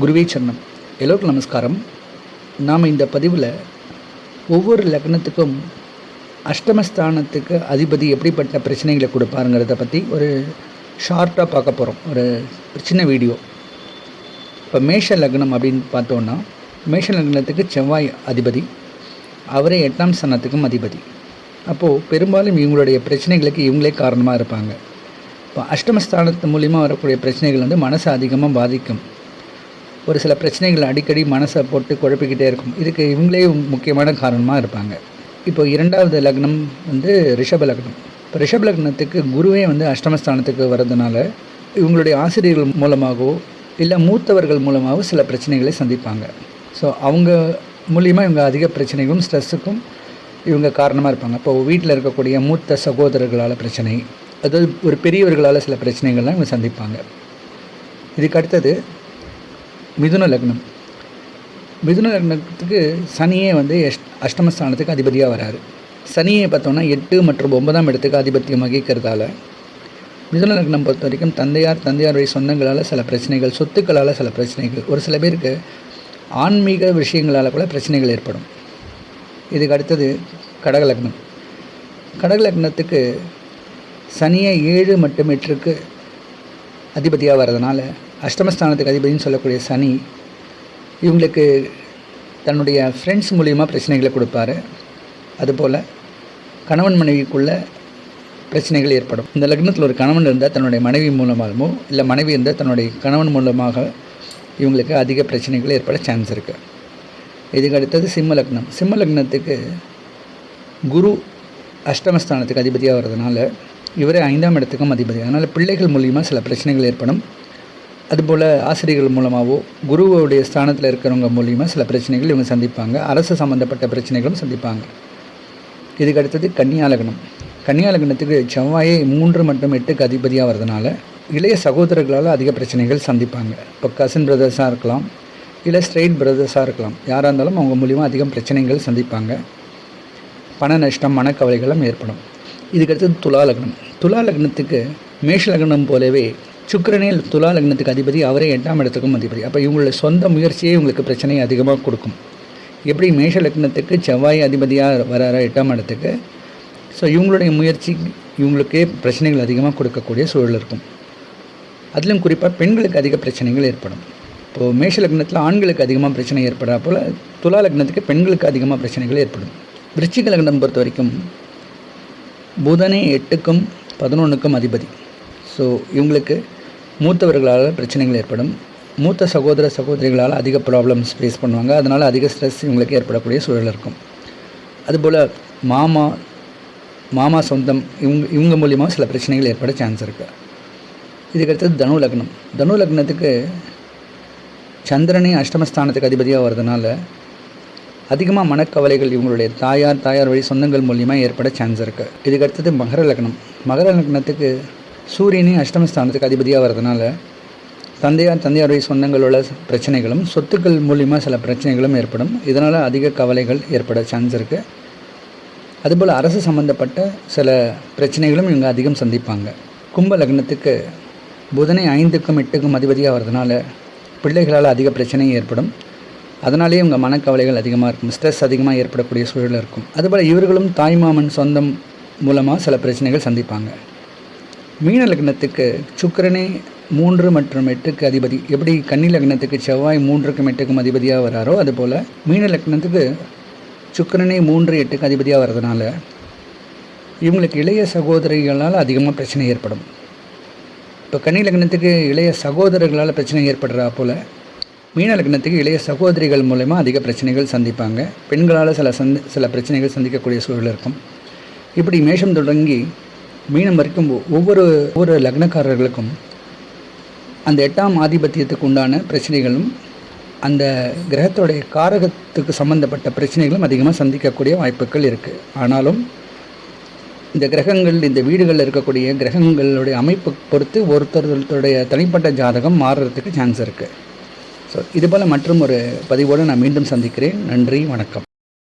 குருவே சரணம். எல்லோருக்கும் நமஸ்காரம். நாம் இந்த பதிவில் ஒவ்வொரு லக்னத்துக்கும் அஷ்டமஸ்தானத்துக்கு அதிபதி எப்படிப்பட்ட பிரச்சனைகளை கொடுப்பாருங்கிறத பற்றி ஒரு ஷார்ட்டாக பார்க்க போகிறோம். ஒரு சின்ன வீடியோ. இப்போ மேஷ லக்னம் அப்படின்னு பார்த்தோன்னா, மேஷ லக்னத்துக்கு செவ்வாய் அதிபதி, அவரே 8ஆம் ஸ்தானத்துக்கும் அதிபதி. அப்போது பெரும்பாலும் இவங்களுடைய பிரச்சனைகளுக்கு இவங்களே காரணமாக இருப்பாங்க. இப்போ அஷ்டமஸ்தானத்து மூலிமா வரக்கூடிய பிரச்சனைகள் வந்து மனசை அதிகமாக பாதிக்கும். ஒரு சில பிரச்சனைகள் அடிக்கடி மனசை போட்டு குழப்பிக்கிட்டே இருக்கும். இதுக்கு இவங்களே முக்கியமான காரணமாக இருப்பாங்க. இப்போ 2வது லக்னம் வந்து ரிஷப லக்னம். இப்போ ரிஷப லக்னத்துக்கு குருவே வந்து அஷ்டமஸ்தானத்துக்கு வர்றதுனால இவங்களுடைய ஆசிரியர்கள் மூலமாகவோ இல்லை மூத்தவர்கள் மூலமாகவோ சில பிரச்சனைகளை சந்திப்பாங்க. ஸோ அவங்க மூலியமாக இவங்க அதிக பிரச்சனைகளும் ஸ்ட்ரெஸ்ஸுக்கும் இவங்க காரணமாக இருப்பாங்க. இப்போ வீட்டில் இருக்கக்கூடிய மூத்த சகோதரர்களால் பிரச்சனை, அதாவது ஒரு பெரியவர்களால் சில பிரச்சனைகள்லாம் இவங்க சந்திப்பாங்க. இதுக்கு அடுத்தது மிதுன லக்னம். மிதுன லக்னத்துக்கு சனியே வந்து அஷ்டமஸ்தானத்துக்கு அதிபதியாக வராரு. சனியை பார்த்தோன்னா 8 மற்றும் 9ஆம் இடத்துக்கு ஆதிபத்தியம் வகிக்கிறதால மிதுன லக்னம் பொறுத்த வரைக்கும் தந்தையார் வழி சொந்தங்களால் சில பிரச்சனைகள், சொத்துக்களால் சில பிரச்சனைகள், ஒரு சில பேருக்கு ஆன்மீக விஷயங்களால் கூட பிரச்சனைகள் ஏற்படும். இதுக்கு அடுத்தது கடக லக்னம். கடக லக்னத்துக்கு சனியை 7 மற்றும் 8க்கு அதிபதியாக வர்றதுனால அஷ்டமஸ்தானத்துக்கு அதிபதினு சொல்லக்கூடிய சனி இவங்களுக்கு தன்னுடைய ஃப்ரெண்ட்ஸ் மூலியமாக பிரச்சனைகளை கொடுப்பாரு. அதுபோல் கணவன் மனைவிக்குள்ள பிரச்சனைகள் ஏற்படும். இந்த லக்னத்தில் ஒரு கணவன் இருந்தால் தன்னுடைய மனைவி மூலமாகவோ இல்லை மனைவி இருந்தால் தன்னுடைய கணவன் மூலமாக இவங்களுக்கு அதிக பிரச்சனைகள் ஏற்பட சான்ஸ் இருக்குது. இதுக்கு அடுத்தது சிம்ம லக்னம். சிம்ம லக்னத்துக்கு குரு அஷ்டமஸ்தானத்துக்கு அதிபதியாக வர்றதுனால இவரே 5ஆம் இடத்துக்கும் அதிபதி. அதனால் பிள்ளைகள் மூலிமா சில பிரச்சனைகள் ஏற்படும். அதுபோல் ஆசிரியர்கள் மூலமாகவோ குருவோடைய ஸ்தானத்தில் இருக்கிறவங்க மூலிமா சில பிரச்சனைகள் இவங்க சந்திப்பாங்க. அரசு சம்மந்தப்பட்ட பிரச்சனைகளும் சந்திப்பாங்க. இதுக்கு அடுத்தது கன்னியா லக்னம். கன்னியா லக்னத்துக்கு செவ்வாயை 3 மற்றும் 8க்கு அதிபதியாக வர்றதுனால இளைய சகோதரர்களால் அதிக பிரச்சனைகள் சந்திப்பாங்க. இப்போ கசின் பிரதர்ஸாக இருக்கலாம், இல்லை ஸ்ட்ரெயிட் பிரதர்ஸாக இருக்கலாம். யாராக இருந்தாலும் அவங்க மூலிமா அதிகம் பிரச்சனைகள் சந்திப்பாங்க. பண நஷ்டம், மனக்கவலைகளும் ஏற்படும். இதுக்கடுத்தது துலா லக்னம். துலா லக்னத்துக்கு மேஷ லக்னம் போலவே சுக்கிரனே துலா லக்னத்துக்கு அதிபதி, அவரே 8ஆம் இடத்துக்கும் அதிபதி. அப்போ இவங்களுடைய சொந்த முயற்சியே இவங்களுக்கு பிரச்சனையை அதிகமாக கொடுக்கும். எப்படி மேஷ லக்னத்துக்கு செவ்வாய் அதிபதியாக வராற 8ஆம் இடத்துக்கு, ஸோ இவங்களுடைய முயற்சி இவங்களுக்கே பிரச்சனைகள் அதிகமாக கொடுக்கக்கூடிய சூழல் இருக்கும். அதிலும் குறிப்பாக பெண்களுக்கு அதிக பிரச்சனைகள் ஏற்படும். இப்போது மேஷ லக்னத்தில் ஆண்களுக்கு அதிகமாக பிரச்சனை ஏற்படுறா போல் துலா லக்னத்துக்கு பெண்களுக்கு அதிகமாக பிரச்சனைகள் ஏற்படும். விருச்சிக லக்னம் பொறுத்த வரைக்கும் புதனே 8க்கும் 11க்கும் அதிபதி. ஸோ இவங்களுக்கு மூத்தவர்களால் பிரச்சனைகள் ஏற்படும். மூத்த சகோதரிகளால் அதிக ப்ராப்ளம்ஸ் ஃபேஸ் பண்ணுவாங்க. அதனால் அதிக ஸ்ட்ரெஸ் இவங்களுக்கு ஏற்படக்கூடிய சூழல் இருக்கும். அதுபோல் மாமா சொந்தம் இவங்க மூலியமாக சில பிரச்சனைகள் ஏற்பட சான்ஸ் இருக்குது. இதுக்கடுத்தது தனு லக்னம். தனு லக்னத்துக்கு சந்திரனே அஷ்டமஸ்தானத்துக்கு அதிபதியாக வர்றதுனால அதிகமாக மனக்கவலைகள் இவங்களுடைய தாயார் வழி சொந்தங்கள் மூலியமாக ஏற்பட சான்ஸ் இருக்குது. இதுக்கடுத்தது மகர லக்னம். மகர லக்னத்துக்கு சூரியனே அஷ்டமஸ்தானத்துக்கு அதிபதியாக வர்றதுனால தந்தையார் வழி சொந்தங்களோட பிரச்சனைகளும் சொத்துக்கள் மூலிமா சில பிரச்சனைகளும் ஏற்படும். இதனால் அதிக கவலைகள் ஏற்பட சான்ஸ் இருக்குது. அதுபோல் அரசு சம்மந்தப்பட்ட சில பிரச்சனைகளும் இவங்க அதிகம் சந்திப்பாங்க. கும்ப லக்னத்துக்கு புதனை 5க்கும் 8க்கும் அதிபதியாக வர்றதுனால பிள்ளைகளால் அதிக பிரச்சனை ஏற்படும். அதனாலேயே இவங்க மனக்கவலைகள் அதிகமாக இருக்கும், ஸ்ட்ரெஸ் அதிகமாக ஏற்படக்கூடிய சூழல் இருக்கும். அதுபோல் இவர்களும் தாய்மாமன் சொந்தம் மூலமாக சில பிரச்சனைகள் சந்திப்பாங்க. மீன லக்னத்துக்கு சுக்கிரனே 3 மற்றும் 8க்கு அதிபதி. எப்படி கன்னி லக்னத்துக்கு செவ்வாய் 3க்கும் 8க்கும் அதிபதியாக வராரோ அதுபோல் மீன லக்னத்துக்கு சுக்கிரனே 3, 8க்கு அதிபதியாக வர்றதுனால இவங்களுக்கு இளைய சகோதரிகளால் அதிகமாக பிரச்சனை ஏற்படும். இப்போ கன்னி லக்னத்துக்கு இளைய சகோதரர்களால் பிரச்சனை ஏற்படுறா போல் மீன லக்னத்துக்கு இளைய சகோதரிகள் மூலமாக அதிக பிரச்சனைகள் சந்திப்பாங்க. பெண்களால் சில பிரச்சனைகள் சந்திக்கக்கூடிய சூழல் இருக்கும். இப்படி மேஷம் தொடங்கி மீனம் வரைக்கும் ஒவ்வொரு லக்னக்காரர்களுக்கும் அந்த 8ஆம் ஆதிபத்தியத்துக்கு உண்டான பிரச்சனைகளும் அந்த கிரகத்தோடைய காரகத்துக்கு சம்பந்தப்பட்ட பிரச்சனைகளும் அதிகமாக சந்திக்கக்கூடிய வாய்ப்புகள் இருக்குது. ஆனாலும் இந்த கிரகங்கள், இந்த வீடுகளில் இருக்கக்கூடிய கிரகங்களுடைய அமைப்பு பொறுத்து ஒருத்தருடைய தனிப்பட்ட ஜாதகம் மாறுறதுக்கு சான்ஸ் இருக்குது. ஸோ இதுபோல் மற்றும் ஒரு பதிவோடு நான் மீண்டும் சந்திக்கிறேன். நன்றி, வணக்கம்.